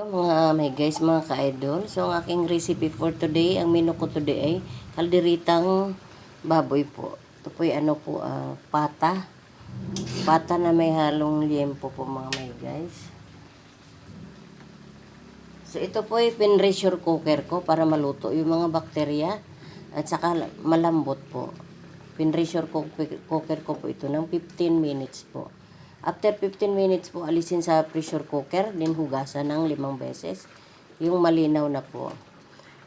Mga guys, mga ka-idol. So, ang aking recipe for today, ang menu ko today ay kalderitang baboy po. Ito po ay pata. Pata na may halong liempo po mga may guys. So, ito po ay pin-pressure cooker ko para maluto yung mga bakterya at saka malambot po. Pin-pressure cooker ko po ito ng 15 minutes po. After 15 minutes po, alisin sa pressure cooker, din hugasan ng 5 beses. Yung malinaw na po.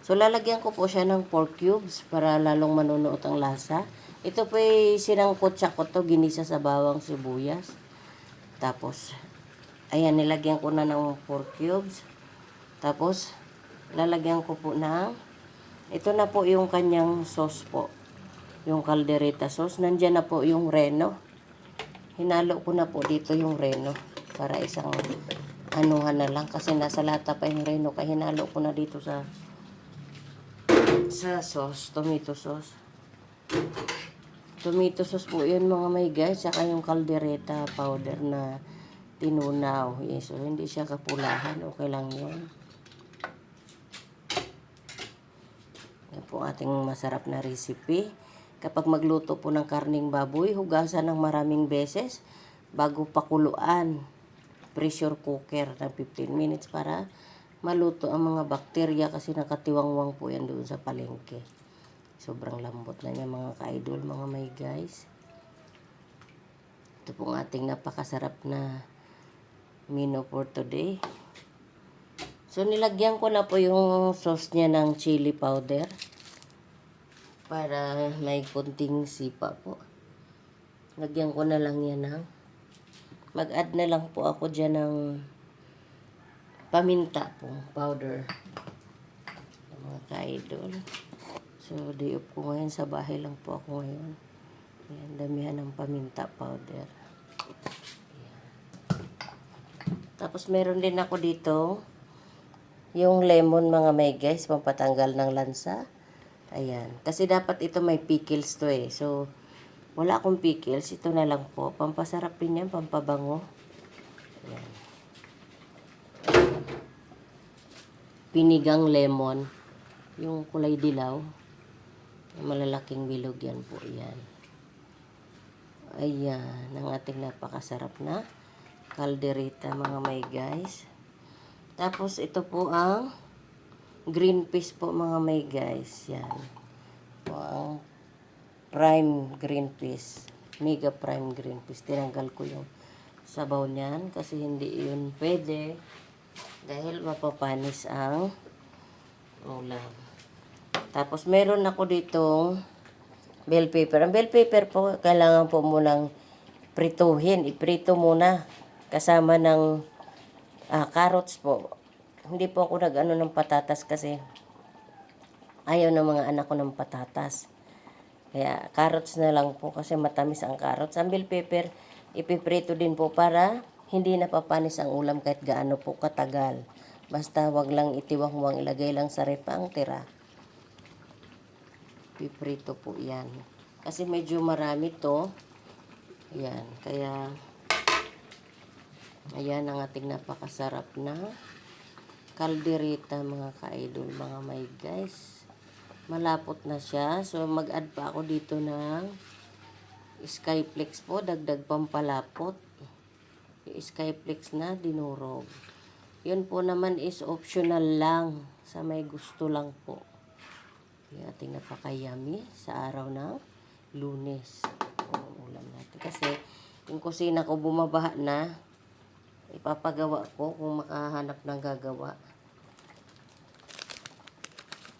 So, lalagyan ko po siya ng pork cubes para lalong manunuot ang lasa. Ito po ay sinangkotsa ko to, ginisa sa bawang sibuyas. Tapos, ayan, nilagyan ko na ng pork cubes. Tapos, lalagyan ko po ng, ito na po yung kanyang sauce po. Yung caldereta sauce. Nandyan na po yung reno. Hinalo ko na po dito yung reno para isang anuhan na lang kasi nasa lata pa yung reno kaya hinalo ko na dito sa sauce, tomato sauce. Tomato sauce po yun mga may guys, saka yung caldereta powder na tinunaw. Yes, so hindi siya kapulahan, okay lang yun. Yan po ating masarap na recipe. Kapag magluto po ng karning baboy, hugasan ng maraming beses bago pakuluan. Pressure cooker ng 15 minutes para maluto ang mga bakterya kasi nakatiwangwang po yan doon sa palengke. Sobrang lambot na niya mga ka-idol, mga may guys. Ito pong ating napakasarap na menu for today. So nilagyan ko na po yung sauce niya ng chili powder para may konting sipa po. Lagyan ko na lang yan ng mag-add na lang po ako dyan ng paminta po, powder. Mga ka-idol. So, day off ko ngayon. Sa bahay lang po ako ngayon. Ayan, damihan ng paminta powder. Ayan. Tapos, meron din ako dito yung lemon mga may guys, pampatanggal ng lansa. Ayan. Kasi dapat ito may pickles to eh. So, wala akong pickles. Ito na lang po. Pampasarap din yan, pampabango. Ayan. Pinigang lemon. Yung kulay dilaw. Malalaking bilog yan po. Ayan. Ayan. Ang ating napakasarap na caldereta mga may guys. Tapos, ito po ang green peas po mga may guys. Yan. Po ang prime green peas. Mega prime green peas. Tinanggal ko yung sabaw niyan kasi hindi yun pwede dahil mapapanis ang ulam. Tapos meron ako ditong bell pepper. Ang bell pepper po kailangan po munang prituhin. Iprito muna kasama ng carrots po. Hindi po ako nag-ano ng patatas kasi ayaw ng mga anak ko ng patatas. Kaya carrots na lang po kasi matamis ang carrots. Ang bell pepper, ipiprito din po para hindi napapanis ang ulam kahit gaano po katagal. Basta wag lang itiwang-wang, ilagay lang sa ref ang tira. Piprito po yan. Kasi medyo marami to. Yan, kaya ayan ang ating napakasarap na caldereta mga ka-idol, mga may guys. Malapot na siya. So, mag-add pa ako dito ng Skyflex po. Dagdag pampalapot. Yung Skyflex na dinurog. Yun po naman is optional lang. Sa may gusto lang po. Yung ating napaka-yummy sa araw ng Lunes. Ulam natin. Kasi, yung kusina ko bumabaha na. Ipapagawa ko kung makahanap ng gagawa.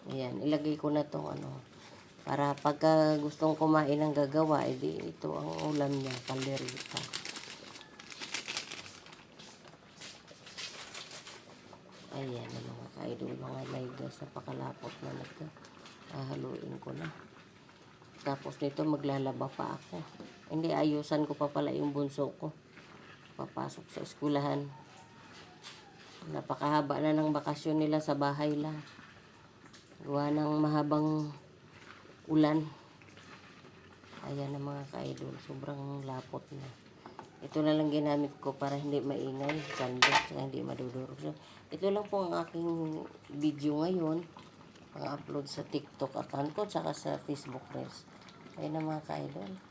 Ayan, ilagay ko na itong para pagka gustong kumain ng gagawa, edi ito ang ulam niya, caldereta. Ayan, mga ka-idol, mga may gas, napakalapot na nito. Haluin ko na. Tapos nito maglalaba pa ako. Hindi, ayusan ko pa pala yung bunso ko. Papasok sa eskwelahan. Napakahaba na ng bakasyon nila sa bahay lang. Gawa ng mahabang ulan. Ayan ang mga ka-idol. Sobrang lapot na. Ito na lang ginamit ko para hindi maingay, sandok, saka hindi madudurog. So, ito lang po ang aking video ngayon. Pang-upload sa TikTok account ko, saka sa Facebook Reels. Ayun na mga ka-idol.